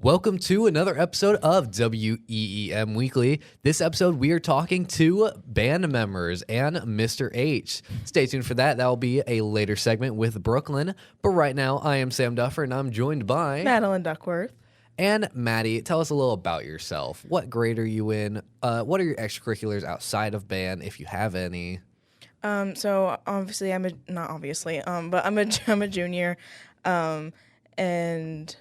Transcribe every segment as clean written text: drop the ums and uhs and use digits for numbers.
Welcome to another episode of WEEM Weekly. This episode, we are talking to band members and Mr. H. Stay tuned for that. That will be a later segment with Brooklyn. But right now, I am Sam Duffer, and I'm joined by Madeline Duckworth. And Maddie. Tell us a little about yourself. What grade are you in? What are your extracurriculars outside of band, if you have any? So obviously, I'm a junior, and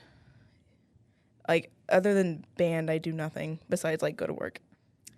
like other than band, I do nothing besides like go to work.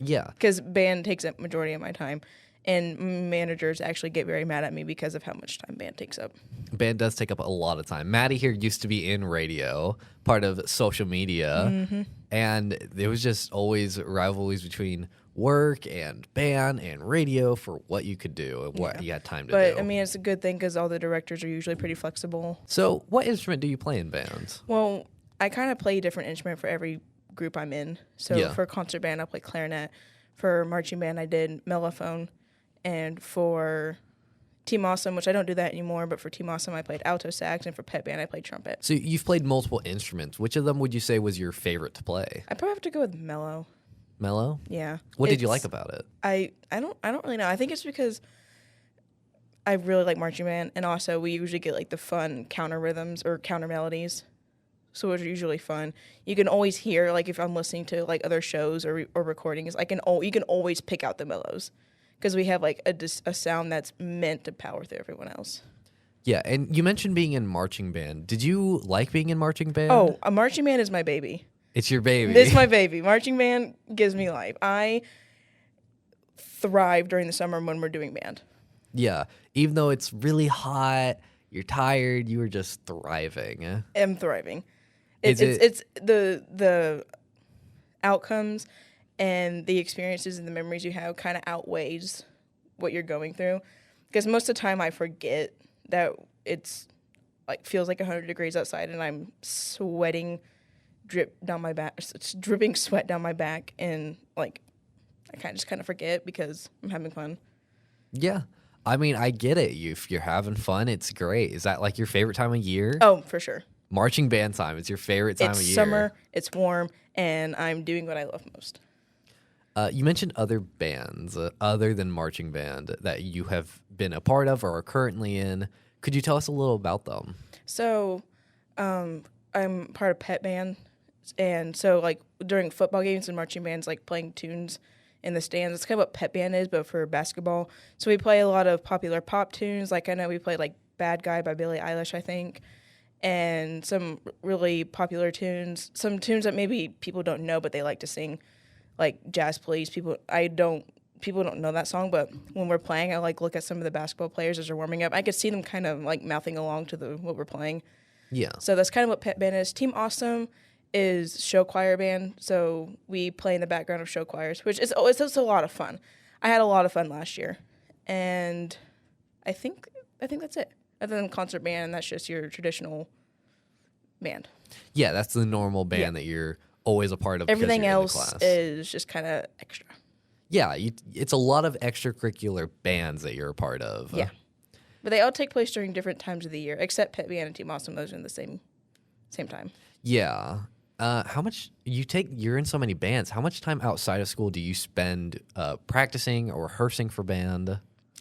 Yeah, because band takes up majority of my time, and managers actually get very mad at me because of how much time band takes up. Band does take up a lot of time. Maddie here used to be in radio, part of social media, and there was just always rivalries between work and band and radio for what you could do and what you had time to do. But I mean, it's a good thing because all the directors are usually pretty flexible. So what instrument do you play in bands? Well, I kind of play a different instrument for every group I'm in. So for concert band, I play clarinet. For marching band, I did mellophone. And for Team Awesome, which I don't do that anymore, but for Team Awesome, I played alto sax. And for pet band, I played trumpet. So you've played multiple instruments. Which of them would you say was your favorite to play? I probably have to go with mellow. Mellow? Yeah. What did you like about it? I don't really know. I think it's because I really like marching band, and also we usually get like the fun counter rhythms or counter melodies. So it's usually fun. You can always hear, like if I'm listening to like other shows or recordings, you can always pick out the mellows because we have like a sound that's meant to power through everyone else. Yeah, and you mentioned being in marching band. Did you like being in marching band? Oh, a marching band is my baby. It's your baby. It's my baby. Marching band gives me life. I thrive during the summer when we're doing band. Yeah, even though it's really hot, you're tired, you are just thriving. I'm thriving. It's the outcomes and the experiences and the memories you have kind of outweighs what you're going through. Because most of the time I forget that it's like feels like 100 degrees outside and I'm sweating, dripping sweat down my back, and like I kind of forget because I'm having fun. Yeah. I mean, I get it. If you're having fun, it's great. Is that like your favorite time of year? Oh, for sure. Marching band time. It's your favorite time of year. It's summer, it's warm, and I'm doing what I love most. You mentioned other bands other than marching band that you have been a part of or are currently in. Could you tell us a little about them? So, I'm part of pet band, and so like during football games and marching bands, like playing tunes in the stands. That's kind of what pet band is, but for basketball. So we play a lot of popular pop tunes. Like I know we played like "Bad Guy" by Billie Eilish, I think, and some really popular tunes. Some tunes that maybe people don't know, but they like to sing, like "Jazz Please." People don't know that song, but when we're playing, I like look at some of the basketball players as they're warming up. I could see them kind of like mouthing along to what we're playing. Yeah. So that's kind of what pet band is. Team Awesome is show choir band, so we play in the background of show choirs, which is it's a lot of fun. I had a lot of fun last year, and I think that's it. Other than concert band, that's just your traditional band. Yeah, that's the normal band that you're always a part of. Everything else in the class. is just kind of extra. Yeah, it's a lot of extracurricular bands that you're a part of. Yeah, but they all take place during different times of the year, except pet band and Team Awesome. Those are in the same time. Yeah. How much you're in so many bands. How much time outside of school do you spend practicing or rehearsing for band?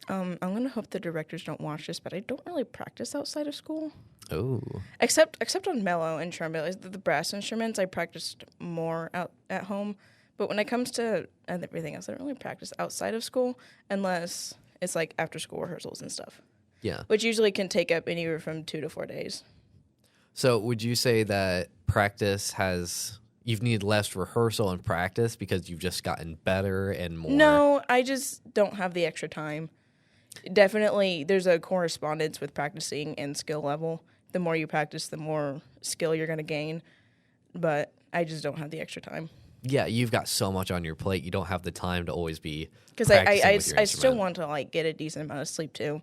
I'm going to hope the directors don't watch this, but I don't really practice outside of school. Oh. Except on mellow and trumpet. Like the brass instruments, I practiced more out at home. But when it comes to everything else, I don't really practice outside of school unless it's like after school rehearsals and stuff. Yeah. Which usually can take up anywhere from 2 to 4 days. So would you say that you've needed less rehearsal and practice because you've just gotten better and more? No, I just don't have the extra time. Definitely, there's a correspondence with practicing and skill level. The more you practice, the more skill you're going to gain. But I just don't have the extra time. Yeah, you've got so much on your plate. You don't have the time to always be because I still want to like get a decent amount of sleep too.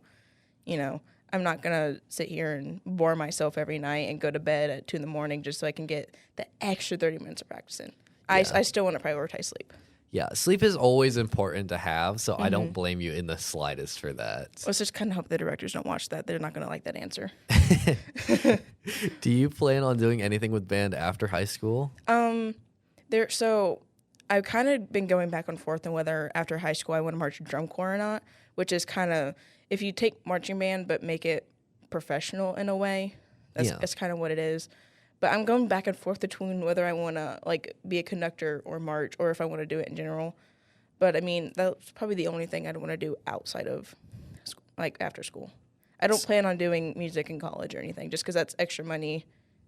You know, I'm not gonna sit here and bore myself every night and go to bed at 2 a.m. just so I can get the extra 30 minutes of practicing. I still want to prioritize sleep. Yeah, sleep is always important to have, so I don't blame you in the slightest for that. Let's just kind of hope the directors don't watch that. They're not going to like that answer. Do you plan on doing anything with band after high school? So I've kind of been going back and forth on whether after high school I want to march drum corps or not, which is kind of, if you take marching band but make it professional in a way, that's kind of what it is. But I'm going back and forth between whether I want to like be a conductor or march, or if I want to do it in general. But I mean, that's probably the only thing I'd want to do outside of school, like after school. I don't plan on doing music in college or anything, just because that's extra money,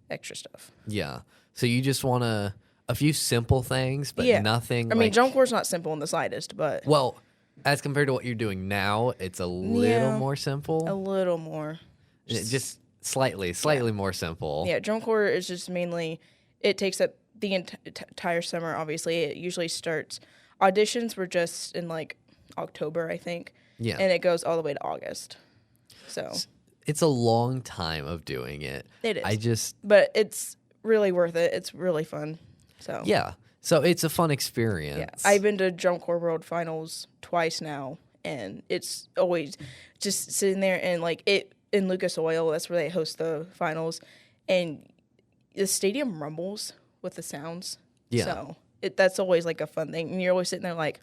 extra stuff. Yeah. So you just want a few simple things, but nothing. I mean, drum corps is not simple in the slightest, but well, as compared to what you're doing now, it's a little more simple. A little more. Just slightly more simple. Yeah, drum corps is just mainly, it takes up the entire summer, obviously. It usually starts, auditions were just in like October, I think. Yeah. And it goes all the way to August. So it's a long time of doing it. It is. But it's really worth it. It's really fun. So yeah. So it's a fun experience. Yeah. I've been to Drum Corps World Finals twice now, and it's always just sitting there and like it in Lucas Oil, that's where they host the finals, and the stadium rumbles with the sounds. Yeah. So that's always like a fun thing. And you're always sitting there like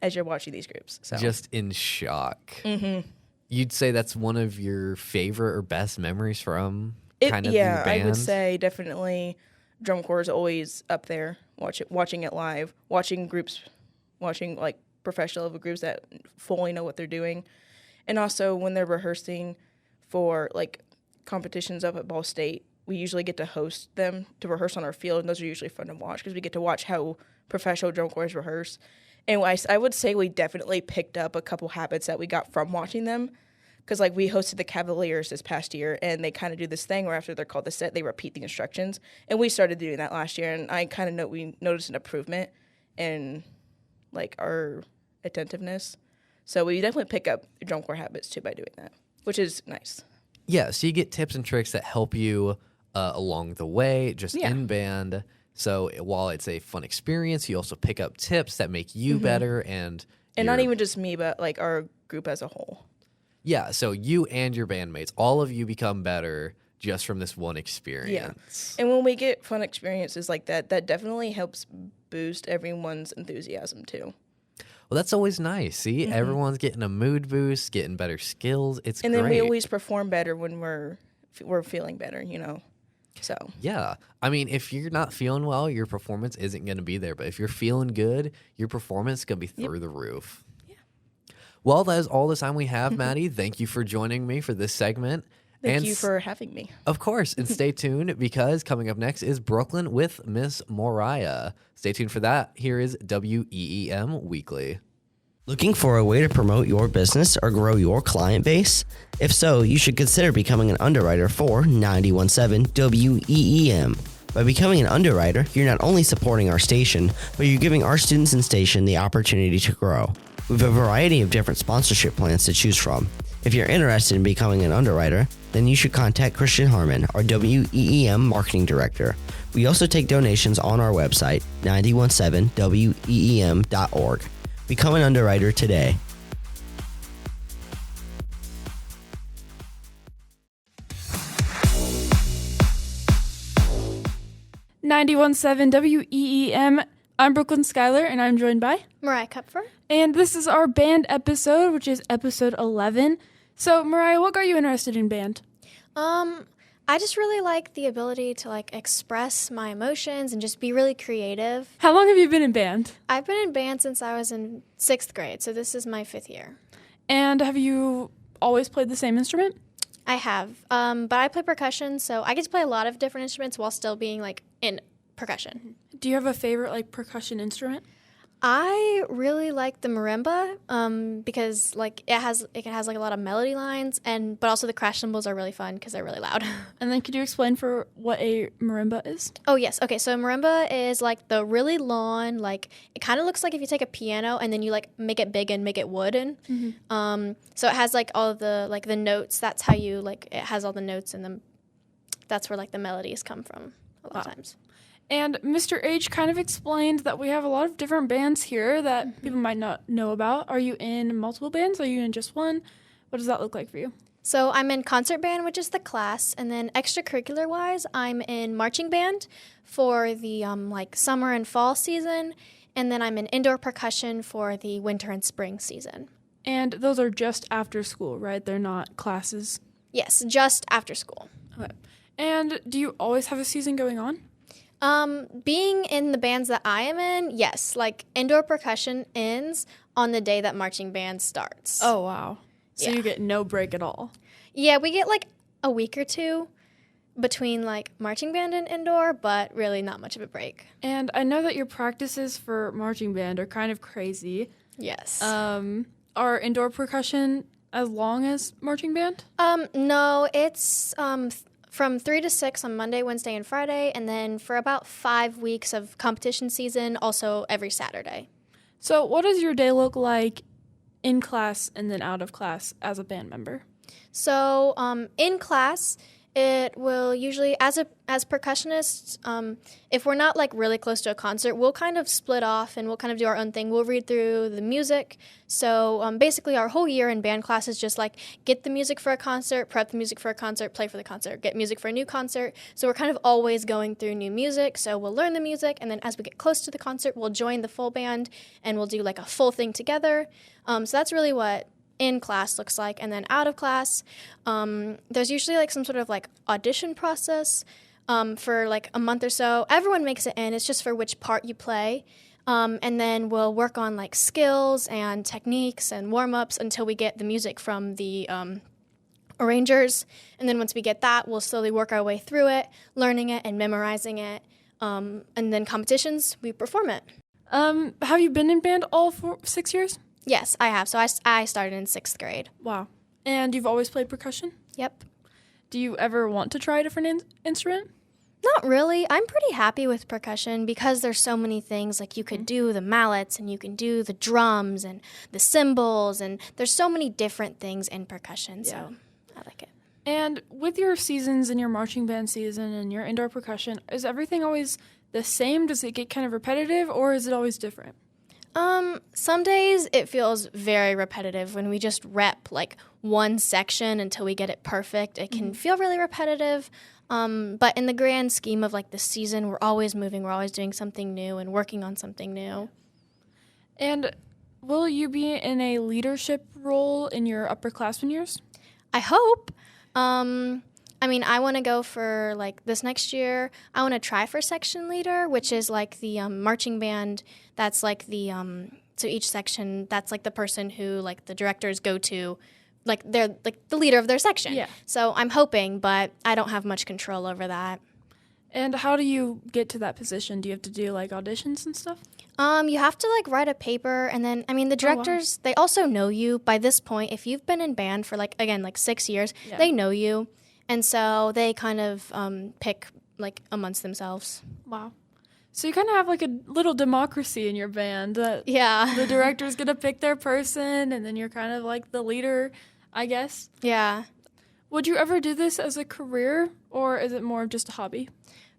as you're watching these groups. So just in shock. Mm-hmm. You'd say that's one of your favorite or best memories from your band? I would say definitely drum corps is always up there. Watching it live, watching like professional level groups that fully know what they're doing. And also when they're rehearsing for like competitions up at Ball State, we usually get to host them to rehearse on our field, and those are usually fun to watch because we get to watch how professional drum corps rehearse. And I would say we definitely picked up a couple habits that we got from watching them, because like we hosted the Cavaliers this past year, and they kind of do this thing where after they're called the set, they repeat the instructions, and we started doing that last year, and I kind of we noticed an improvement in like our attentiveness. So we definitely pick up drum corps habits too by doing that, which is nice. Yeah, so you get tips and tricks that help you along the way, just in band. So while it's a fun experience, you also pick up tips that make you better, and not even just me, but like our group as a whole. Yeah, so you and your bandmates, all of you become better just from this one experience. Yeah, and when we get fun experiences like that, that definitely helps boost everyone's enthusiasm too. Well, that's always nice. See, everyone's getting a mood boost, getting better skills. It's great. And then we always perform better when we're feeling better, you know. So yeah, I mean, if you're not feeling well, your performance isn't going to be there. But if you're feeling good, your performance is going to be through the roof. Yeah. Well, that is all the time we have, Maddie. Thank you for joining me for this segment. Thank you for having me. Of course. And stay tuned, because coming up next is Brooklyn with Miss Moriah. Stay tuned for that. Here is WEEM Weekly. Looking for a way to promote your business or grow your client base? If so, you should consider becoming an underwriter for 91.7 WEEM. By becoming an underwriter, you're not only supporting our station, but you're giving our students and station the opportunity to grow. We have a variety of different sponsorship plans to choose from. If you're interested in becoming an underwriter, then you should contact Christian Harmon, our WEEM Marketing Director. We also take donations on our website, 917weem.org. Become an underwriter today. .7 WEEM. I'm Brooklyn Schuyler, and I'm joined by Mariah Kupfer. And this is our band episode, which is episode 11. So, Mariah, what got you interested in band? I just really like the ability to express my emotions and just be really creative. How long have you been in band? I've been in band since I was in 6th grade, so this is my 5th year. And have you always played the same instrument? I have, but I play percussion, so I get to play a lot of different instruments while still being in percussion. Do you have a favorite favorite instrument? I really like the marimba because it has a lot of melody lines, but also the crash cymbals are really fun because they're really loud. And then could you explain for what a marimba is? Oh yes, okay. So marimba is the really long, it kind of looks like if you take a piano and then you make it big and make it wooden. Mm-hmm. So it has all of the the notes. That's how you it has all the notes, and that's where the melodies come from a lot of times. And Mr. H kind of explained that we have a lot of different bands here that people might not know about. Are you in multiple bands? Are you in just one? What does that look like for you? So I'm in concert band, which is the class, and then extracurricular-wise, I'm in marching band for the like summer and fall season, and then I'm in indoor percussion for the winter and spring season. And those are just after school, right? They're not classes. Yes, just after school. Okay. And do you always have a season going on? Being in the bands that I am in, yes, like indoor percussion ends on the day that marching band starts. Oh, wow. So Yeah. you get no break at all. Yeah, we get like a week or two between like marching band and indoor, but really not much of a break. And I know that your practices for marching band are kind of crazy. Yes. Are indoor percussion as long as marching band? No, it's from 3 to 6 on Monday, Wednesday, and Friday, and then for about 5 weeks of competition season, also every Saturday. So what does your day look like in class and then out of class as a band member? So in class, it will usually, as percussionists, if we're not like really close to a concert, we'll kind of split off and we'll kind of do our own thing. We'll read through the music. So basically our whole year in band class is just like get the music for a concert, prep the music for a concert, play for the concert, get music for a new concert. So we're kind of always going through new music. So we'll learn the music, and then as we get close to the concert, we'll join the full band and we'll do like a full thing together. So that's really what in class looks like. And then out of class, there's usually like some sort of like audition process for like a month or so. Everyone makes it in. It's just for which part you play. And then we'll work on like skills and techniques and warm-ups until we get the music from the arrangers. And then once we get that, we'll slowly work our way through it, learning it and memorizing it. And then competitions, we perform it. Have you been in band all 6 years? Yes, I have. So I started in 6th grade. Wow. And you've always played percussion? Yep. Do you ever want to try a different instrument? Not really. I'm pretty happy with percussion because there's so many things. Like you could do the mallets and you can do the drums and the cymbals, and there's so many different things in percussion. So I like it. And with your seasons and your marching band season and your indoor percussion, is everything always the same? Does it get kind of repetitive, or is it always different? Some days it feels very repetitive when we just rep like one section until we get it perfect. It can feel really repetitive. But in the grand scheme of like the season, we're always moving, we're always doing something new and working on something new. And will you be in a leadership role in your upperclassmen years? I hope. I mean, I want to go for, like, this next year, I want to try for section leader, which is, like, the marching band. That's, like, the, so each section, that's, like, the person who, like, the directors go to, like, they're, like, the leader of their section. Yeah. So I'm hoping, but I don't have much control over that. And how do you get to that position? Do you have to do, like, auditions and stuff? You have to, like, write a paper, and then, I mean, the directors, they also know you. By this point, if you've been in band for, like, again, like, 6 years, they know you. And so they kind of pick, like, amongst themselves. Wow. So you kind of have, like, a little democracy in your band. That Yeah. The director's going to pick their person, and then you're kind of like the leader, I guess. Yeah. Would you ever do this as a career, or is it more of just a hobby?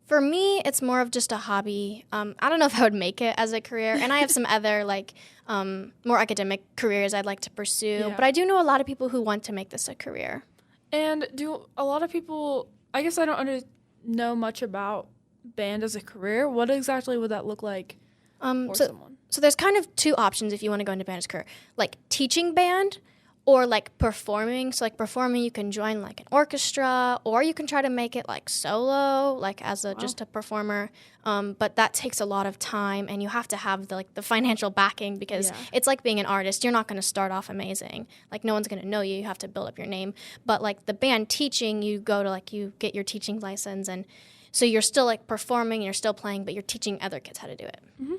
For me, it's more of just a hobby. I don't know if I would make it as a career. And I have some other, like, more academic careers I'd like to pursue. Yeah. But I do know a lot of people who want to make this a career. And do a lot of people, I guess I don't know much about band as a career. What exactly would that look like for someone? So there's kind of two options if you want to go into band as a career. Like teaching band or like performing. So like performing, you can join like an orchestra, or you can try to make it like solo, like as a just a performer. But that takes a lot of time, and you have to have the financial backing, because it's like being an artist. You're not going to start off amazing. Like no one's going to know you. You have to build up your name. But like the band teaching, you go to like you get your teaching license, and so you're still like performing, you're still playing, but you're teaching other kids how to do it. Mm-hmm.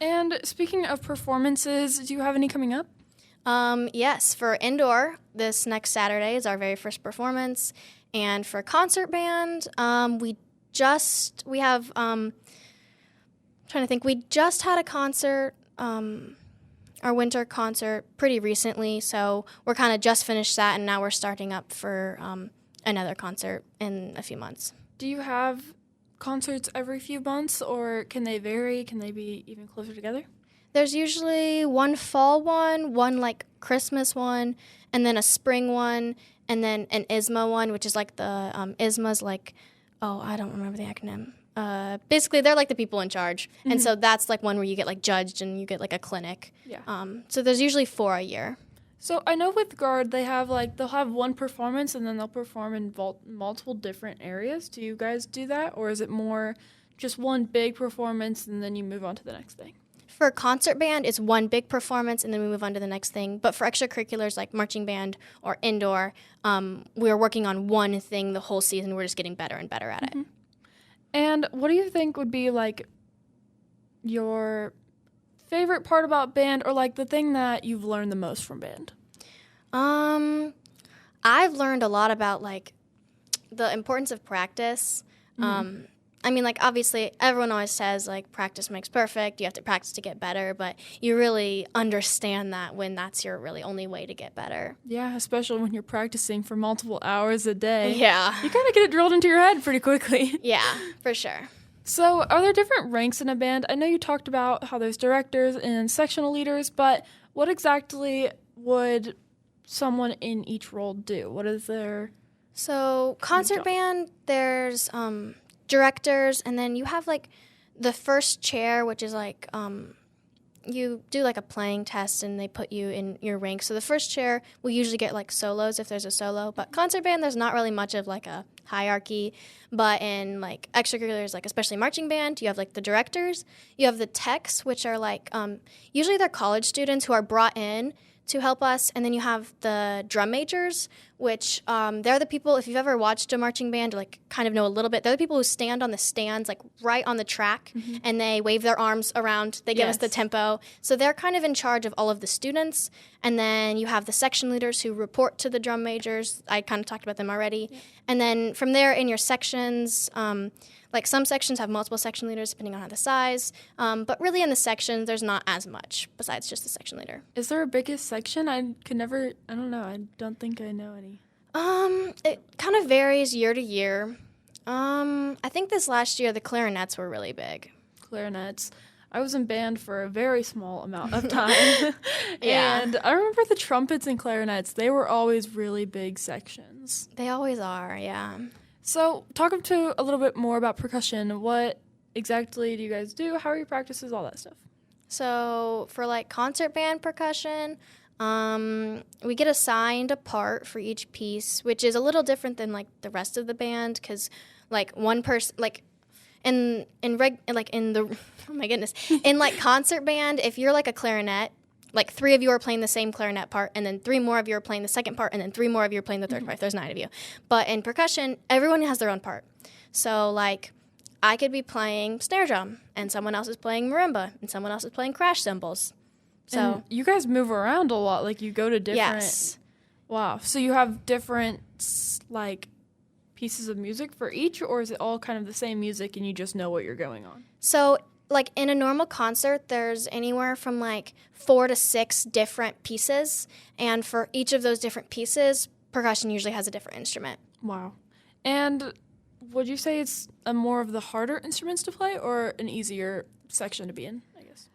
And speaking of performances, do you have any coming up? Yes, for indoor, this next Saturday is our very first performance. And for concert band, we have, trying to think, we just had a concert, our winter concert pretty recently. So we're kind of just finished that, and now we're starting up for another concert in a few months. Do you have concerts every few months, or can they vary? Can they be even closer together? There's usually one fall one like Christmas one, and then a spring one, and then an ISMA one, which is like the ISMA's like, oh, I don't remember the acronym. Basically, they're like the people in charge, and so that's like one where you get like judged and you get like a clinic. Yeah. So there's usually 4 a year. So I know with Guard they'll have one performance and then they'll perform in multiple different areas. Do you guys do that, or is it more just one big performance and then you move on to the next thing? For concert band, it's one big performance and then we move on to the next thing. But for extracurriculars like marching band or indoor, we're working on one thing the whole season. We're just getting better and better at it. And what do you think would be like your favorite part about band, or like the thing that you've learned the most from band? I've learned a lot about like the importance of practice. I mean, like, obviously, everyone always says, like, practice makes perfect. You have to practice to get better. But you really understand that when that's your really only way to get better. Yeah, especially when you're practicing for multiple hours a day. Yeah. You kind of get it drilled into your head pretty quickly. Yeah, for sure. So are there different ranks in a band? I know you talked about how there's directors and sectional leaders, but what exactly would someone in each role do? What is their... So concert band, there's... directors, and then you have like the first chair, which is like you do like a playing test and they put you in your rank. So the first chair will usually get like solos if there's a solo, but concert band there's not really much of like a hierarchy. But in like extracurriculars, like especially marching band, you have like the directors, you have the techs, which are like usually they're college students who are brought in to help us, and then you have the drum majors, which they're the people, if you've ever watched a marching band, or like kind of know a little bit, they're the people who stand on the stands, like right on the track, and they wave their arms around, they give us the tempo. So they're kind of in charge of all of the students, and then you have the section leaders who report to the drum majors. I kind of talked about them already. Yeah. And then from there in your sections, like some sections have multiple section leaders depending on the size, but really in the sections there's not as much besides just the section leader. Is there a biggest section? I don't know. I don't think I know any. It kind of varies year to year. I think this last year the clarinets were really big. Clarinets. I was in band for a very small amount of time. Yeah. And I remember the trumpets and clarinets, they were always really big sections. They always are, yeah. So talk to a little bit more about percussion. What exactly do you guys do? How are your practices? All that stuff. So for like concert band percussion, we get assigned a part for each piece, which is a little different than like the rest of the band, because like one person like in the oh my goodness, in like concert band, if you're like a clarinet, like 3 of you are playing the same clarinet part, and then 3 more of you are playing the second part, and then 3 more of you are playing the third part. There's 9 of you. But in percussion, everyone has their own part. So, like, I could be playing snare drum, and someone else is playing marimba, and someone else is playing crash cymbals. So and you guys move around a lot. Like, you go to different... Yes. Wow. So you have different, like, pieces of music for each, or is it all kind of the same music and you just know what you're going on? So... like in a normal concert, there's anywhere from like 4 to 6 different pieces. And for each of those different pieces, percussion usually has a different instrument. Wow. And would you say it's a more of the harder instruments to play or an easier section to be in, I guess?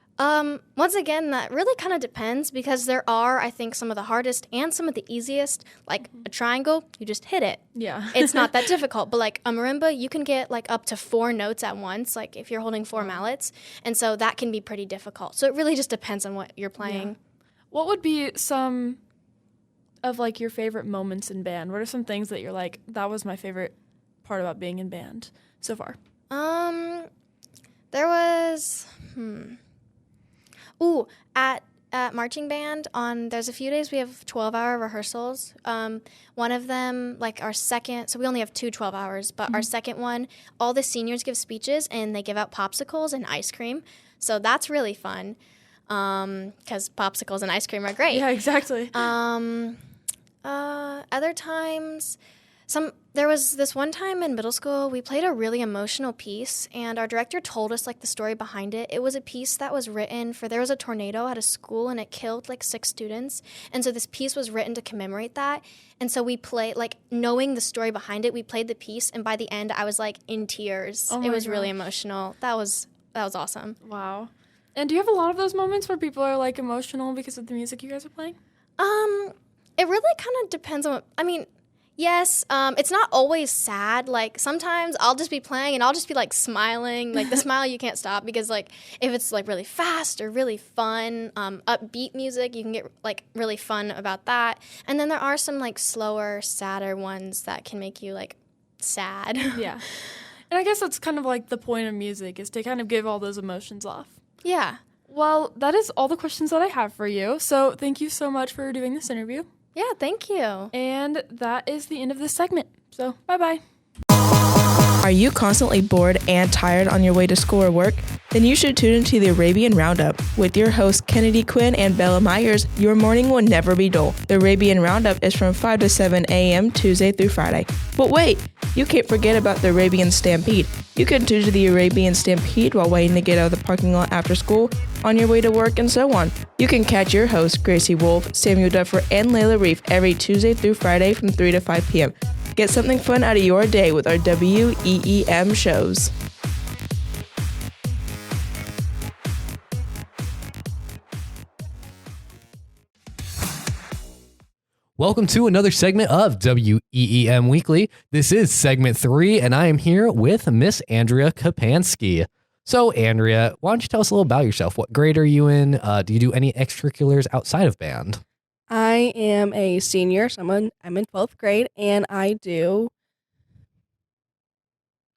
Once again, that really kind of depends, because there are, I think, some of the hardest and some of the easiest. Like a triangle, you just hit it. Yeah. It's not that difficult. But like a marimba, you can get like up to 4 notes at once, like if you're holding 4 mallets. And so that can be pretty difficult. So it really just depends on what you're playing. Yeah. What would be some of like your favorite moments in band? What are some things that you're like, that was my favorite part about being in band so far? There was... Ooh, at marching band, there's a few days we have 12-hour rehearsals. One of them, like our second, so we only have 2 12 hours, but our second one, all the seniors give speeches and they give out popsicles and ice cream. So that's really fun, because popsicles and ice cream are great. Yeah, exactly. Other times, there was this one time in middle school, we played a really emotional piece, and our director told us like the story behind it. It was a piece that was written for, there was a tornado at a school and it killed like 6 students. And so this piece was written to commemorate that. And so we played, like knowing the story behind it, we played the piece, and by the end I was like in tears. Oh it my was really gosh. emotional. That was awesome. Wow. And do you have a lot of those moments where people are like emotional because of the music you guys are playing? It really kind of depends on yes, it's not always sad. Like sometimes I'll just be playing and I'll just be like smiling, like the smile you can't stop, because like if it's like really fast or really fun, upbeat music, you can get like really fun about that. And then there are some like slower, sadder ones that can make you like sad. Yeah. And I guess that's kind of like the point of music, is to kind of give all those emotions off. Yeah. Well, that is all the questions that I have for you. So thank you so much for doing this interview. Yeah, thank you. And that is the end of this segment. So bye-bye. Are you constantly bored and tired on your way to school or work? Then you should tune into the Arabian Roundup. With your hosts Kennedy Quinn and Bella Myers, your morning will never be dull. The Arabian Roundup is from 5 to 7 a.m. Tuesday through Friday. But wait, you can't forget about the Arabian Stampede. You can tune to the Arabian Stampede while waiting to get out of the parking lot after school, on your way to work, and so on. You can catch your hosts Gracie Wolf, Samuel Duffer, and Layla Reef every Tuesday through Friday from 3 to 5 p.m. Get something fun out of your day with our WEEM shows. Welcome to another segment of WEEM Weekly. This is segment 3, and I am here with Miss Andrea Kapansky. So, Andrea, why don't you tell us a little about yourself? What grade are you in? Do you do any extracurriculars outside of band? I am a senior, so I'm in 12th grade, and I do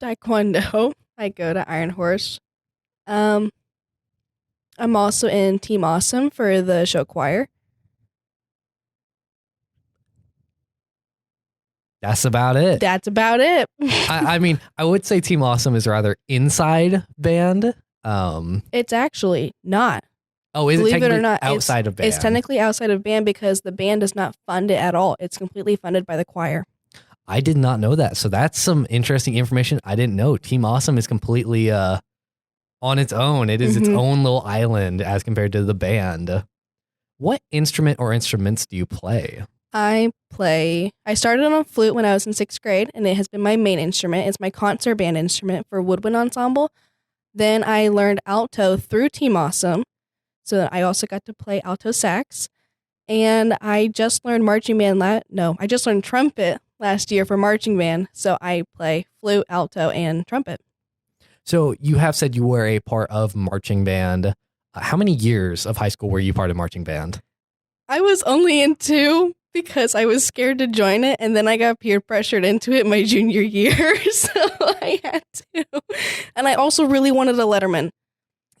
taekwondo. I go to Iron Horse. I'm also in Team Awesome for the show choir. That's about it. That's about it. I mean, I would say Team Awesome is rather inside band. It's actually not. Oh, is Believe it it or technically not, outside of band? It's technically outside of band because the band does not fund it at all. It's completely funded by the choir. I did not know that. So that's some interesting information I didn't know. Team Awesome is completely on its own. It is its own little island as compared to the band. What instrument or instruments do you play? I started on a flute when I was in 6th grade, and it has been my main instrument. It's my concert band instrument for woodwind ensemble. Then I learned alto through Team Awesome, so I also got to play alto sax. And I just learned I just learned trumpet last year for marching band, so I play flute, alto, and trumpet. So you have said you were a part of marching band. How many years of high school were you part of marching band? I was only in 2 because I was scared to join it, and then I got peer pressured into it my junior year, so I had to. And I also really wanted a Letterman.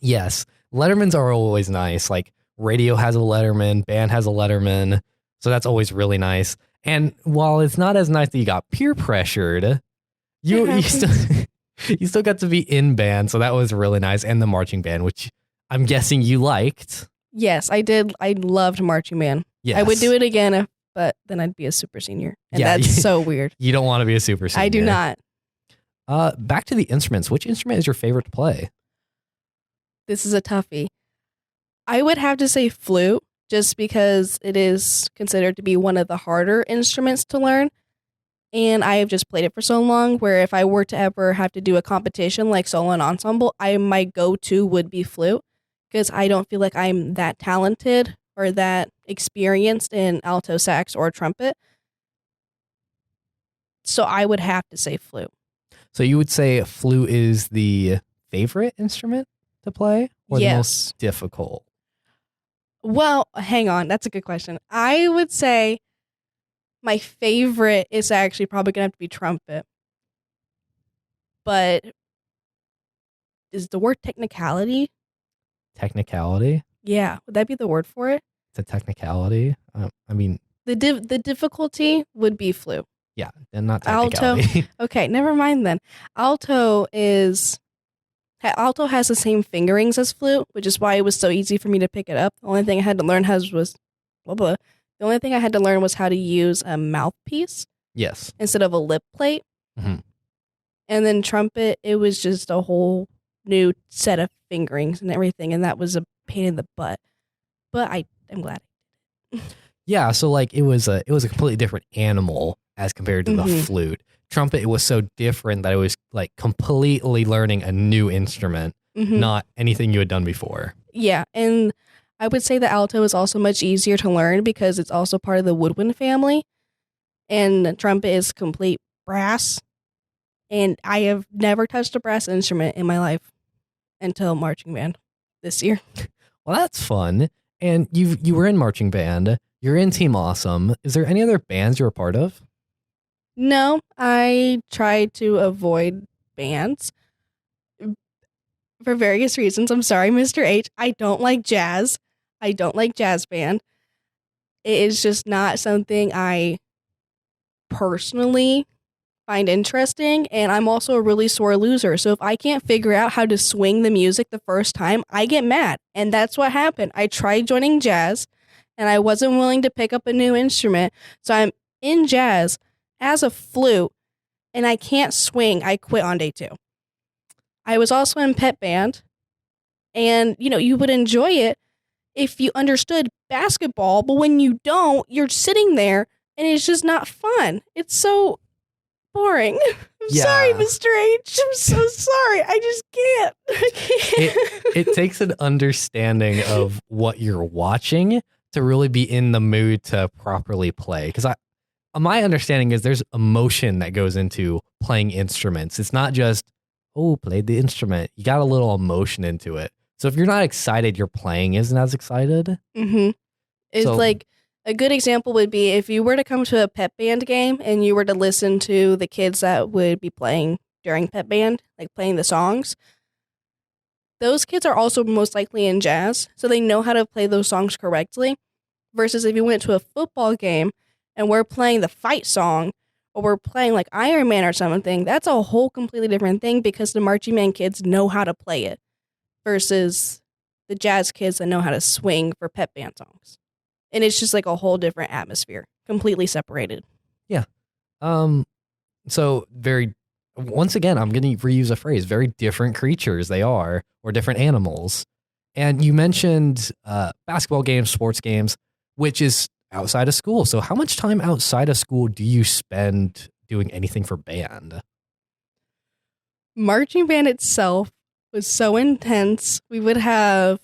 Yes. Lettermans are always nice. Like radio has a Letterman, band has a Letterman. So that's always really nice. And while it's not as nice that you got peer pressured, you still got to be in band. So that was really nice. And the marching band, which I'm guessing you liked. Yes, I did. I loved marching band. Yes. I would do it again, but then I'd be a super senior. And Yeah, that's so weird. You don't want to be a super senior. I do not. Back to the instruments. Which instrument is your favorite to play? This is a toughie. I would have to say flute, just because it is considered to be one of the harder instruments to learn. And I have just played it for so long, where if I were to ever have to do a competition like solo and ensemble, my go-to would be flute, because I don't feel like I'm that talented or that experienced in alto sax or trumpet. So I would have to say flute. So you would say flute is the favorite instrument to play, or the Yes. most difficult? Well, hang on. That's a good question. I would say my favorite is actually probably going to have to be trumpet. But is the word technicality? Technicality? Yeah. Would that be the word for it? It's a technicality. I mean, The difficulty would be flute. yeah, and not Alto. technicality. Okay, never mind then. Alto has the same fingerings as flute, which is why it was so easy for me to pick it up. The only thing I had to learn was how to use a mouthpiece. Yes. instead of a lip plate. Mhm. And then trumpet, it was just a whole new set of fingerings and everything, and that was a pain in the butt. But I'm glad. Yeah, so like it was a completely different animal as compared to the Mhm. flute. Trumpet, it was so different that it was like completely learning a new instrument, Mhm. not anything you had done before. Yeah, and I would say the alto is also much easier to learn because it's also part of the woodwind family, and the trumpet is complete brass. And I have never touched a brass instrument in my life until marching band this year. Well, that's fun. And you were in marching band. You're in Team Awesome. Is there any other bands you were part of? No, I tried to avoid bands for various reasons. I'm sorry, Mr. H. I don't like jazz. I don't like jazz band. It is just not something I personally find interesting, and I'm also a really sore loser. So if I can't figure out how to swing the music the first time, I get mad. And that's what happened. I tried joining jazz, and I wasn't willing to pick up a new instrument. So I'm in jazz as a flute, and I can't swing. I quit on day 2. I was also in pet band, and you would enjoy it if you understood basketball, but when you don't, you're sitting there, and it's just not fun. It's so boring. I'm sorry, Yeah. Mr. H. I'm so sorry. I just can't. I can't. It takes an understanding of what you're watching to really be in the mood to properly play. Because my understanding is there's emotion that goes into playing instruments. It's not just, oh, played the instrument. You got a little emotion into it. So if you're not excited, your playing isn't as excited. Mm-hmm. It's So- like a good example would be if you were to come to a pep band game and you were to listen to the kids that would be playing during pep band, like playing the songs. Those kids are also most likely in jazz, so they know how to play those songs correctly. Versus if you went to a football game and we're playing the fight song or we're playing like Iron Man or something, that's a whole completely different thing because the marching band kids know how to play it versus the jazz kids that know how to swing for pep band songs. And it's just like a whole different atmosphere, completely separated. So once again, I'm going to reuse a phrase, very different creatures they are, or different animals. And you mentioned basketball games, sports games, which is outside of school. So how much time outside of school do you spend doing anything for band? Marching band itself was so intense. We would have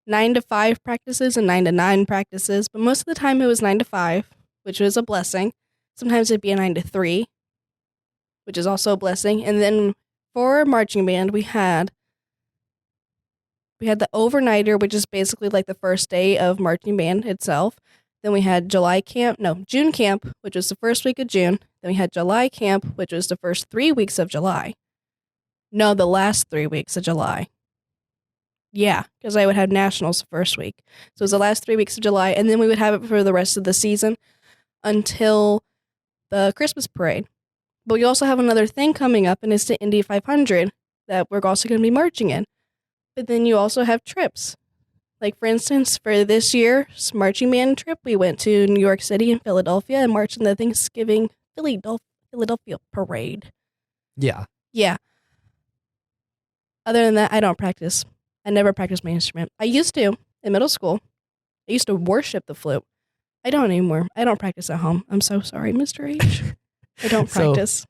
9 to 5 practices and 9 to 9 practices, but most of the time it was 9 to 5, which was a blessing. Sometimes it'd be a 9 to 3, which is also a blessing. And then for marching band, we had the overnighter, which is basically like the first day of marching band itself. Then we had June camp, which was the first week of June. Then we had July camp, which was the first 3 weeks of July. No, the last 3 weeks of July. Yeah, because I would have nationals the first week. So it was the last 3 weeks of July, and then we would have it for the rest of the season until the Christmas parade. But we also have another thing coming up, and it's the Indy 500 that we're also going to be marching in. But then you also have trips. Like, for instance, for this year's marching band trip, we went to New York City and Philadelphia and marched in the Thanksgiving Philadelphia parade. Yeah. Yeah. Other than that, I don't practice. I never practiced my instrument. I used to in middle school. I used to worship the flute. I don't anymore. I don't practice at home. I'm so sorry, Mr. H. I don't So- practice.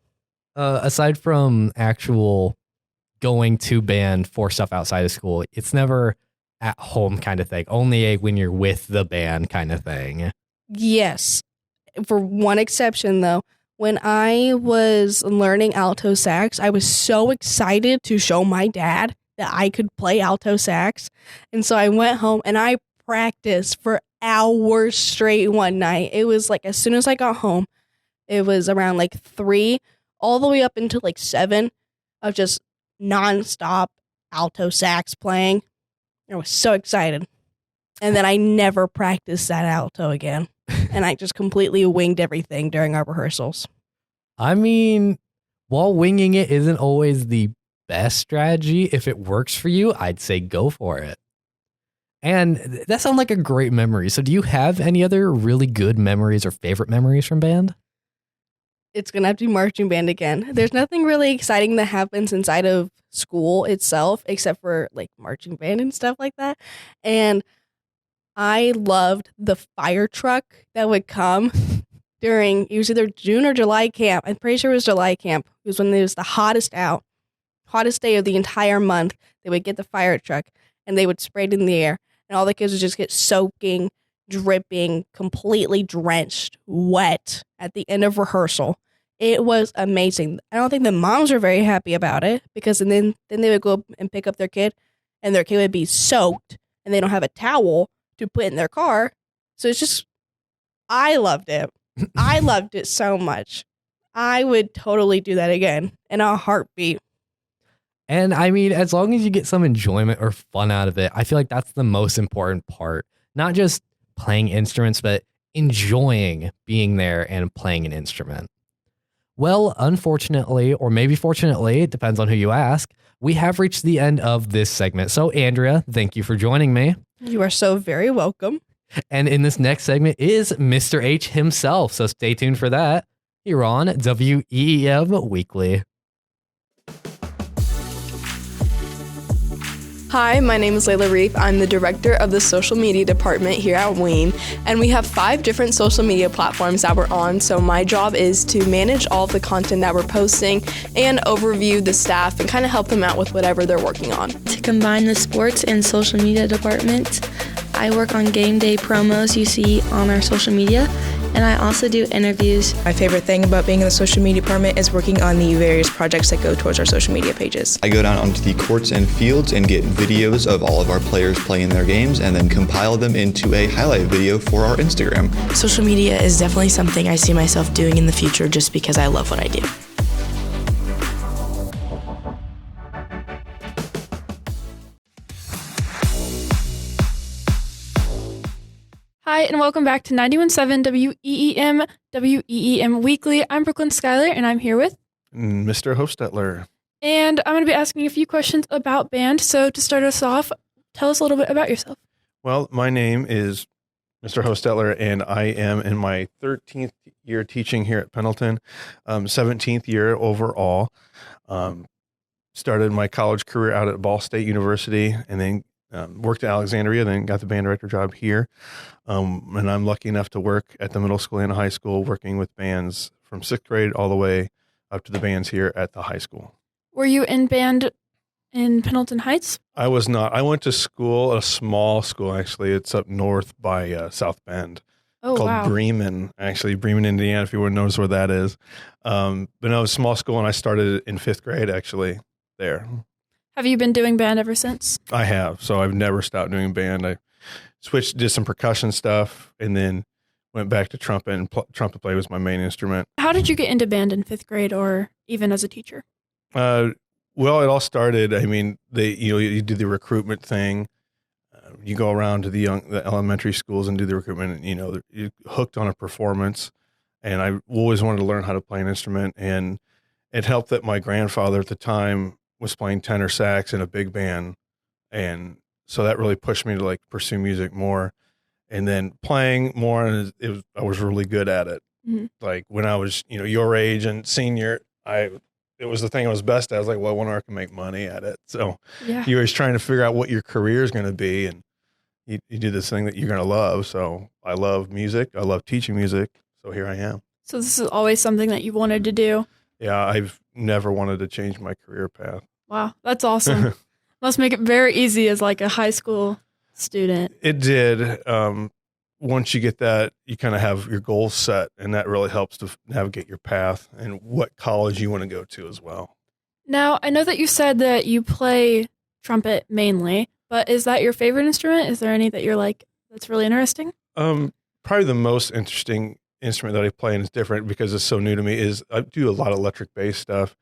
Aside from actual going to band for stuff outside of school, it's never at home kind of thing. Only when you're with the band kind of thing. Yes. For one exception, though. When I was learning alto sax, I was so excited to show my dad that I could play alto sax. And so I went home and I practiced for hours straight one night. It was like as soon as I got home, it was around like 3 all the way up until like 7 of just nonstop alto sax playing. I was so excited. And then I never practiced that alto again. And I just completely winged everything during our rehearsals. I mean, while winging it isn't always the best strategy, if it works for you, I'd say go for it. And that sounds like a great memory. So do you have any other really good memories or favorite memories from band? it's going to have to be marching band again. There's nothing really exciting that happens inside of school itself except for like marching band and stuff like that. And I loved the fire truck that would come during, it was either June or July camp. I'm pretty sure it was July camp. It was when it was the hottest day of the entire month. They would get the fire truck and they would spray it in the air. And all the kids would just get soaking, dripping, completely drenched, wet at the end of rehearsal. It was amazing. I don't think the moms were very happy about it because then they would go and pick up their kid and their kid would be soaked and they don't have a towel to put in their car. So it's just, I loved it. I loved it so much. I would totally do that again in a heartbeat. And I mean, as long as you get some enjoyment or fun out of it, I feel like that's the most important part. Not just playing instruments, but enjoying being there and playing an instrument. Well, unfortunately, or maybe fortunately, it depends on who you ask, we have reached the end of this segment. So, Andrea, thank you for joining me. You are so very welcome. And in this next segment is Mr. H himself. So stay tuned for that. You're on WEEM Weekly. Hi, my name is Layla Reef. I'm the director of the social media department here at WEEM, and we have 5 different social media platforms that we're on. So my job is to manage all of the content that we're posting and overview the staff and kind of help them out with whatever they're working on. To combine the sports and social media departments, I work on game day promos you see on our social media, and I also do interviews. My favorite thing about being in the social media department is working on the various projects that go towards our social media pages. I go down onto the courts and fields and get videos of all of our players playing their games and then compile them into a highlight video for our Instagram. Social media is definitely something I see myself doing in the future just because I love what I do. Hi, and welcome back to 91.7 WEEM Weekly. I'm Brooklyn Schuyler, and I'm here with Mr. Hostetler. And I'm going to be asking a few questions about band. So to start us off, tell us a little bit about yourself. Well, my name is Mr. Hostetler, and I am in my 13th year teaching here at Pendleton, 17th year overall. Started my college career out at Ball State University, and then worked at Alexandria, then got the band director job here. And I'm lucky enough to work at the middle school and high school, working with bands from 6th grade all the way up to the bands here at the high school. Were you in band in Pendleton Heights? I was not. I went to school, a small school, actually. It's up north by South Bend. Oh, called wow. Bremen, actually. Bremen, Indiana, if you want to notice where that is. But no, it was a small school, and I started in 5th grade, actually, there. Have you been doing band ever since? I have. So I've never stopped doing band. I switched, did some percussion stuff, and then went back to trumpet, and trumpet play was my main instrument. How did you get into band in 5th grade or even as a teacher? Well, it all started, I mean, you do the recruitment thing. You go around to the elementary schools and do the recruitment, and, you're hooked on a performance. And I always wanted to learn how to play an instrument. And it helped that my grandfather at the time was playing tenor sax in a big band. And so that really pushed me to pursue music more. And then playing more, and I was really good at it. Mm-hmm. Like when I was, your age and senior, it was the thing I was best at. I was like, well, I wonder I can make money at it. So Yeah. you're always trying to figure out what your career is going to be. And you do this thing that you're going to love. So I love music. I love teaching music. So here I am. So this is always something that you wanted to do? Yeah, I've never wanted to change my career path. Wow, that's awesome. Must make it very easy as a high school student. It did. Once you get that, you kind of have your goals set, and that really helps to navigate your path and what college you want to go to as well. Now, I know that you said that you play trumpet mainly, but is that your favorite instrument? Is there any that you're that's really interesting? Probably the most interesting instrument that I play, and it's different because it's so new to me, is I do a lot of electric bass stuff.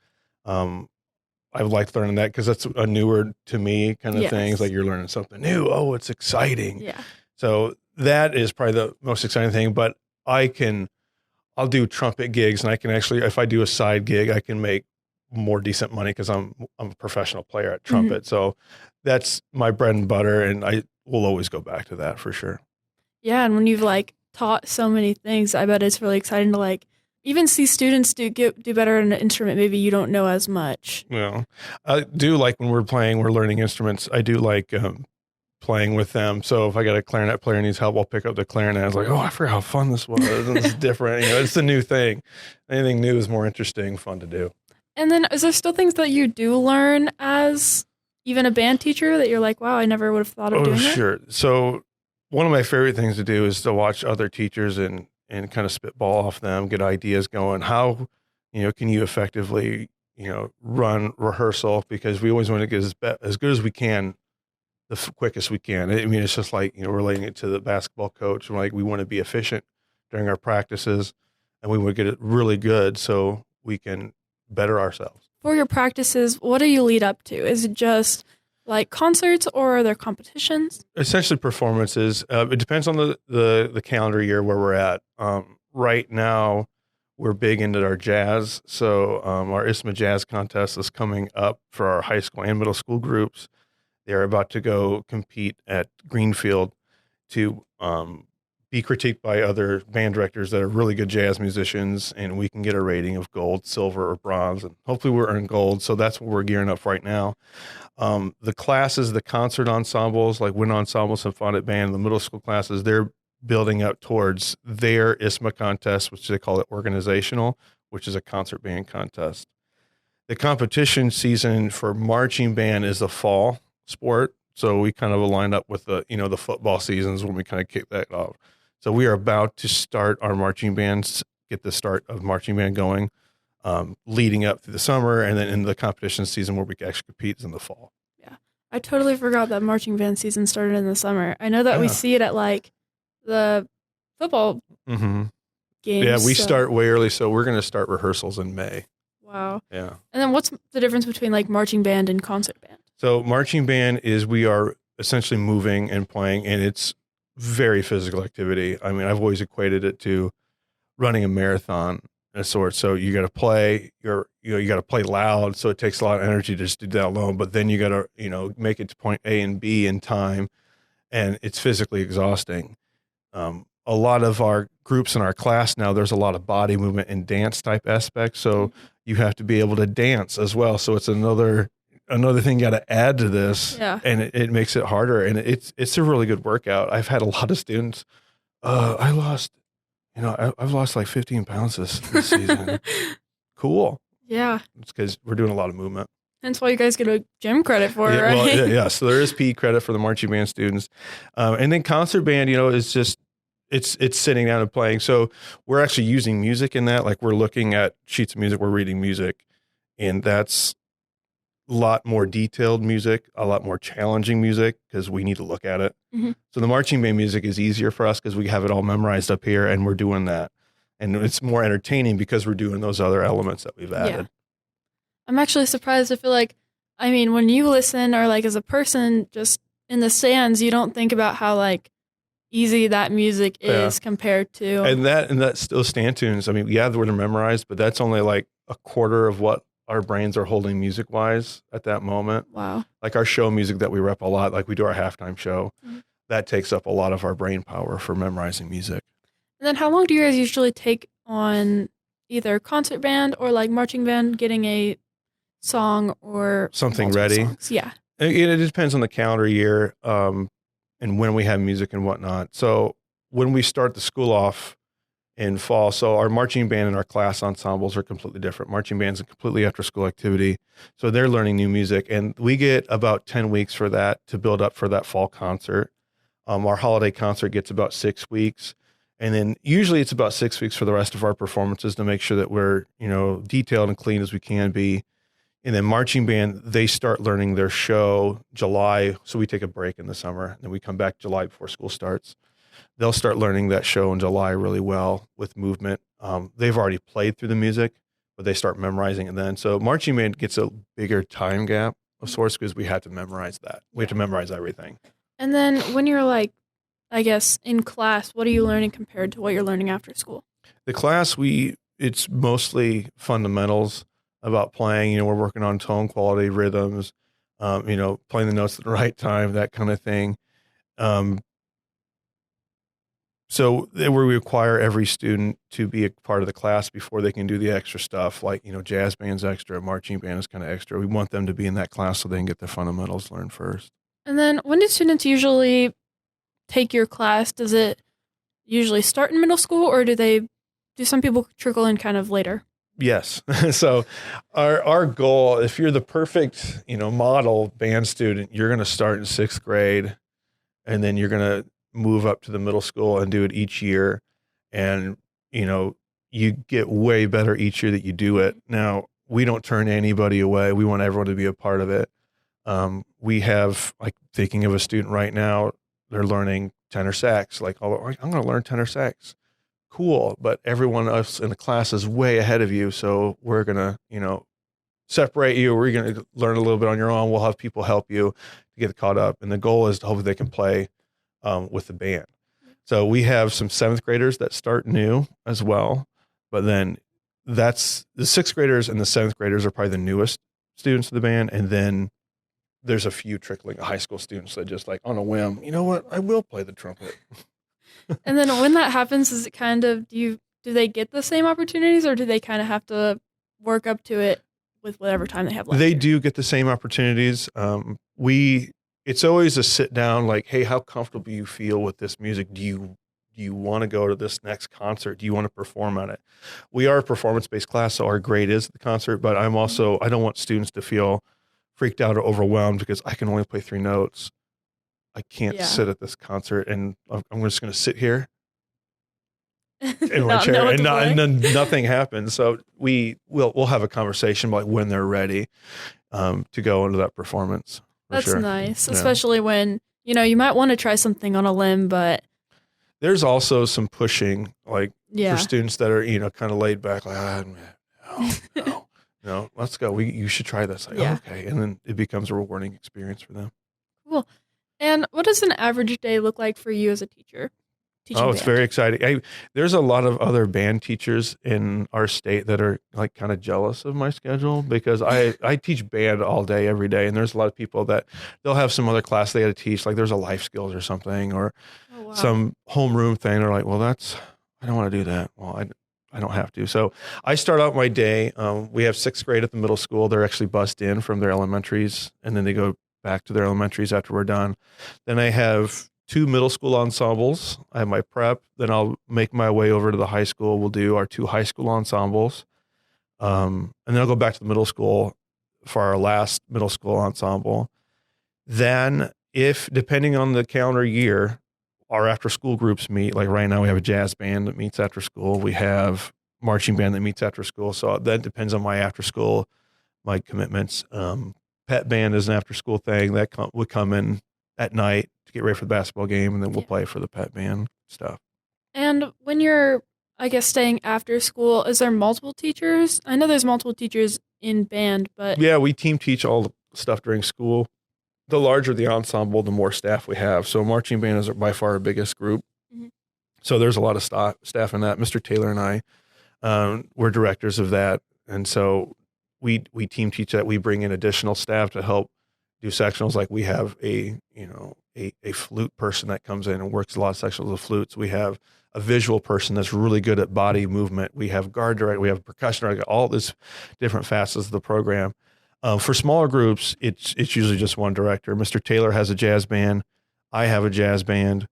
I've liked learning that because that's a newer to me kind of thing. It's like you're learning something new. Oh, it's exciting. Yeah. So that is probably the most exciting thing, but I'll do trumpet gigs, and I can actually, if I do a side gig, I can make more decent money because I'm a professional player at trumpet. Mm-hmm. So that's my bread and butter, and I will always go back to that for sure. Yeah, and when you've taught so many things, I bet it's really exciting to even see students do better on an instrument maybe you don't know as much. Well, I do like when we're learning instruments. I do like playing with them. So if I got a clarinet player needs help, I'll pick up the clarinet. I was like, oh, I forgot how fun this was. And it's different. It's a new thing. Anything new is more interesting, fun to do. And then is there still things that you do learn as even a band teacher that you're like, wow, I never would have thought of doing that? Sure. So one of my favorite things to do is to watch other teachers and kind of spitball off them, get ideas going. How, can you effectively, run rehearsal? Because we always want to get as good as we can, the quickest we can. I mean, it's just like, relating it to the basketball coach. We want to be efficient during our practices and we want to get it really good so we can better ourselves. For your practices, what do you lead up to? Is it just like concerts or are there competitions? Essentially performances. It depends on the calendar year where we're at. Right now, we're big into our jazz. So our ISMA Jazz Contest is coming up for our high school and middle school groups. They're about to go compete at Greenfield to be critiqued by other band directors that are really good jazz musicians, and we can get a rating of gold, silver, or bronze, and hopefully we're earning gold. So that's what we're gearing up right now. The classes, the concert ensembles, like wind ensemble, symphonic band, the middle school classes, they're building up towards their ISMA contest, which they call it organizational, which is a concert band contest. The competition season for marching band is the fall sport. So we kind of aligned up with the football seasons when we kind of kick that off. So we are about to start our marching bands, get the start of marching band going, leading up through the summer, and then in the competition season where we actually compete is in the fall. Yeah. I totally forgot that marching band season started in the summer. I know that we see it at like the football games. Yeah, we start way early, so we're going to start rehearsals in May. Wow. Yeah. And then what's the difference between like marching band and concert band? So marching band is we are essentially moving and playing, and it's very physical activity. I mean, I've always equated it to running a marathon of sorts. So you got to play, you got to play loud. So it takes a lot of energy to just do that alone, but then you got to, make it to point A and B in time, and it's physically exhausting. A lot of our groups in our class now, there's a lot of body movement and dance type aspects. So you have to be able to dance as well. So it's another thing you got to add to this, and it makes it harder. And it's a really good workout. I've had a lot of students. I've lost like 15 pounds this season. Cool. Yeah. It's because we're doing a lot of movement. That's why you guys get a gym credit for it, right? Well, yeah. So there is PE credit for the marching band students. And then concert band, is just, it's sitting down and playing. So we're actually using music in that. Like we're looking at sheets of music, we're reading music, and that's a lot more detailed music, a lot more challenging music because we need to look at it. Mm-hmm. So the marching band music is easier for us because we have it all memorized up here and we're doing that. And it's more entertaining because we're doing those other elements that we've added. Yeah. I'm actually surprised. I feel like, when you listen or like as a person just in the stands, you don't think about how like easy that music is compared to. And that's still stand tunes. The word are memorized, but that's only like a quarter of what our brains are holding music wise at that moment. Wow. Like our show music that we rep a lot, like we do our halftime show, that takes up a lot of our brain power for memorizing music. And then how long do you guys usually take on either concert band or like marching band getting a song or something ready? Songs? Yeah. It depends on the calendar year and when we have music and whatnot. So when we start the school off in fall, so our marching band and our class ensembles are completely different. Marching band's a completely after school activity. So they're learning new music, and we get about 10 weeks for that to build up for that fall concert. Our holiday concert gets about 6 weeks. And then usually it's about 6 weeks for the rest of our performances to make sure that we're, detailed and clean as we can be. And then marching band, they start learning their show July. So we take a break in the summer, and then we come back July before school starts. They'll start learning that show in July really well with movement. They've already played through the music, but they start memorizing it then. So marching band gets a bigger time gap of sorts because we have to memorize that. We have to memorize everything. And then when you're like, I guess, in class, what are you learning compared to what you're learning after school? The class, it's mostly fundamentals about playing. We're working on tone quality, rhythms, playing the notes at the right time, that kind of thing. So we require every student to be a part of the class before they can do the extra stuff, like, jazz band's extra, marching band is kind of extra. We want them to be in that class so they can get the fundamentals learned first. And then when do students usually take your class? Does it usually start in middle school, or do some people trickle in kind of later? Yes. So our goal, if you're the perfect, model band student, you're going to start in 6th grade, and then you're going to move up to the middle school and do it each year. And, you get way better each year that you do it. Now, we don't turn anybody away. We want everyone to be a part of it. We have, like, thinking of a student right now, they're learning tenor sax. Like, I'm going to learn tenor sax. Cool. But everyone else in the class is way ahead of you. So we're going to, separate you. We're going to learn a little bit on your own. We'll have people help you to get caught up. And the goal is to hopefully they can play with the band. So we have some 7th graders that start new as well. But then that's the 6th graders and the 7th graders are probably the newest students of the band. And then there's a few trickling high school students that just, like, on a whim, you know what, I will play the trumpet. And then when that happens, is it kind of, do they get the same opportunities, or do they kind of have to work up to it with whatever time they have left? They do get the same opportunities. It's always a sit down, like, hey, how comfortable do you feel with this music? Do you want to go to this next concert? Do you want to perform at it? We are a performance-based class, so our grade is the concert, but I don't want students to feel freaked out or overwhelmed because I can only play 3 notes. I can't sit at this concert, and I'm just going to sit here in my chair and then nothing happens. So we'll have a conversation about when they're ready to go into that performance. That's nice, especially when, you might want to try something on a limb, but there's also some pushing, like, for students that are, kind of laid back, like, no, let's go. You should try this. Like, okay. And then it becomes a rewarding experience for them. Cool. And what does an average day look like for you as a teacher? It's very exciting. There's a lot of other band teachers in our state that are, like, kind of jealous of my schedule because I teach band all day, every day. And there's a lot of people that they'll have some other class they got to teach, like there's a life skills or something, or some homeroom thing. They're like, well, I don't want to do that. Well, I don't have to. So I start out my day. We have 6th grade at the middle school. They're actually bussed in from their elementaries, and then they go back to their elementaries after we're done. Then I have 2 middle school ensembles. I have my prep. Then I'll make my way over to the high school. We'll do our 2 high school ensembles. And then I'll go back to the middle school for our last middle school ensemble. Then, depending on the calendar year, our after school groups meet. Like right now we have a jazz band that meets after school. We have marching band that meets after school. So that depends on my after school, my commitments. Pet band is an after school thing that would come in at night to get ready for the basketball game, and then we'll play for the pet band stuff. And when you're, I guess, staying after school, is there multiple teachers? I know there's multiple teachers in band, but yeah, we team teach all the stuff during school. The larger the ensemble, the more staff we have. So marching band is by far our biggest group. Mm-hmm. So there's a lot of staff in that. Mr. Taylor and I, we're directors of that. And so we team teach that. We bring in additional staff to help do sectionals. Like we have a flute person that comes in and works a lot of sectionals of flutes. We have a visual person that's really good at body movement. We have guard director, we have percussion director, all this different facets of the program. For smaller groups, it's usually just one director. Mr. Taylor has a jazz band. I have a jazz band.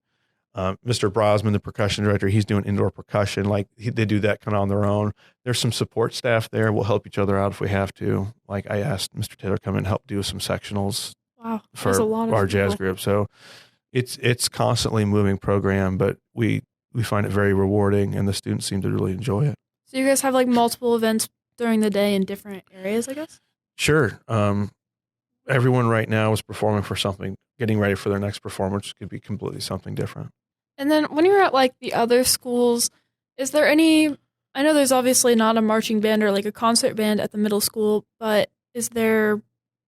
Mr. Brosman, the percussion director, he's doing indoor percussion. They do that kind of on their own. There's some support staff there. We'll help each other out if we have to. Like I asked Mr. Taylor to come and help do some sectionals for our jazz group. So it's constantly moving program, but we find it very rewarding, and the students seem to really enjoy it. So you guys have like multiple events during the day in different areas, I guess? Sure. Everyone right now is performing for something, getting ready for their next performance. Could be completely something different. And then when you're at like the other schools, is there any, I know there's obviously not a marching band or like a concert band at the middle school, but is there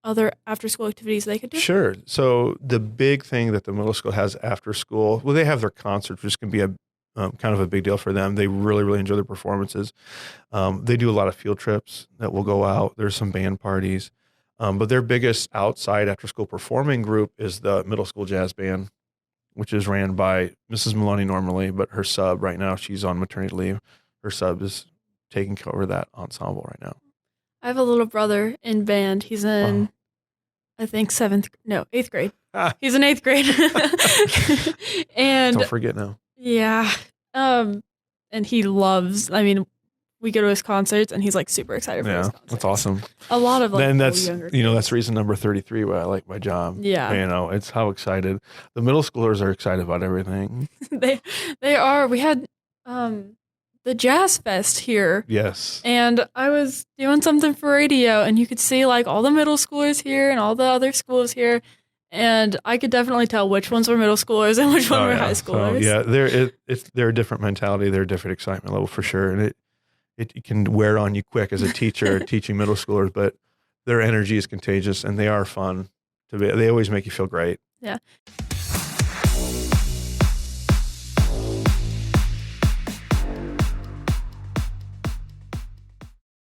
other after school activities they could do? Sure. So the big thing that the middle school has after school, well, they have their concerts, which can be a kind of a big deal for them. They really, really enjoy their performances. They do a lot of field trips that will go out. There's some band parties. But their biggest outside after school performing group is the middle school jazz band. which is ran by Mrs. Maloney normally, but her sub right now, she's on maternity leave. Her sub is taking over that ensemble right now. I have a little brother in band. He's in, I think, 8th grade. He's in 8th grade. And don't forget now. yeah. And he loves, we go to his concerts and he's like super excited for his concerts. That's awesome. A lot of like then that's, younger that's reason number 33 why I like my job. Yeah. It's how excited. The middle schoolers are excited about everything. They are. We had the Jazz Fest here. Yes. And I was doing something for radio and you could see like all the middle schoolers here and all the other schools here. And I could definitely tell which ones were middle schoolers and which one were high schoolers. So, they're a different mentality. They're a different excitement level for sure. And it can wear on you quick as a teacher teaching middle schoolers, but their energy is contagious and they are fun to be. They always make you feel great. Yeah.